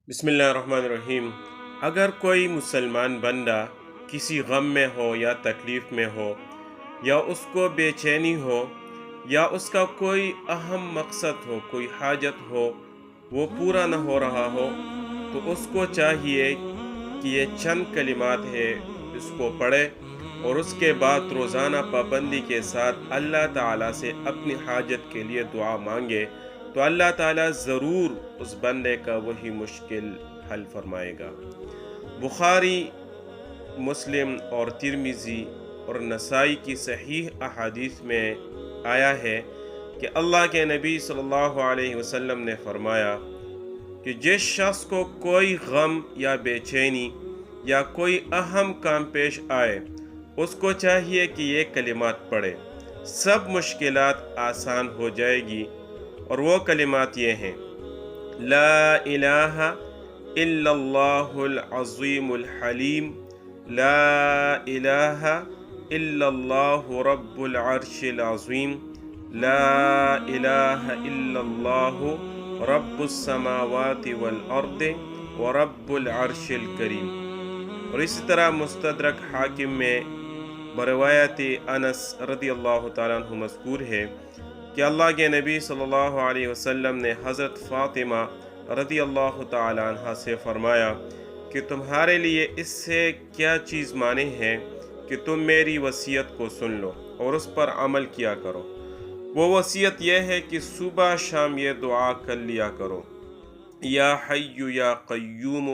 بسم اللہ الرحمن الرحیم۔ اگر کوئی مسلمان بندہ کسی غم میں ہو یا تکلیف میں ہو، یا اس کو بے چینی ہو، یا اس کا کوئی اہم مقصد ہو، کوئی حاجت ہو، وہ پورا نہ ہو رہا ہو، تو اس کو چاہیے کہ یہ چند کلمات ہے اس کو پڑھے، اور اس کے بعد روزانہ پابندی کے ساتھ اللہ تعالیٰ سے اپنی حاجت کے لیے دعا مانگے، تو اللہ تعالیٰ ضرور اس بندے کا وہی مشکل حل فرمائے گا۔ بخاری، مسلم اور ترمذی اور نسائی کی صحیح احادیث میں آیا ہے کہ اللہ کے نبی صلی اللہ علیہ وسلم نے فرمایا کہ جس شخص کو کوئی غم یا بے چینی یا کوئی اہم کام پیش آئے، اس کو چاہیے کہ یہ کلمات پڑھے، سب مشکلات آسان ہو جائے گی۔ اور وہ کلمات یہ ہیں: لا الہ الا اللہ العظیم الحلیم، لا الہ الا اللہ رب العرش العظیم، لا الہ الا اللہ رب السماوات والارض ورب العرش الکریم۔ اور اسی طرح مستدرک حاکم میں بروایت انس رضی اللہ تعالیٰ عنہ مذکور ہے کہ اللہ کے نبی صلی اللہ علیہ وسلم نے حضرت فاطمہ رضی اللہ تعالیٰ عنہ سے فرمایا کہ تمہارے لیے اس سے کیا چیز مانع ہے کہ تم میری وصیت کو سن لو اور اس پر عمل کیا کرو۔ وہ وصیت یہ ہے کہ صبح شام یہ دعا کر لیا کرو: یا حی یا قیوم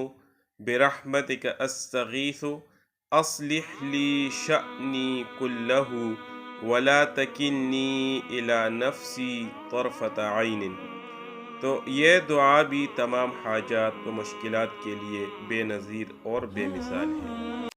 برحمتک استغیث اصلح لی شأنی کلہ ولا تکلنی الی نفسی طرفۃ عین۔ تو یہ دعا بھی تمام حاجات و مشکلات کے لیے بے نظیر اور بے مثال ہے۔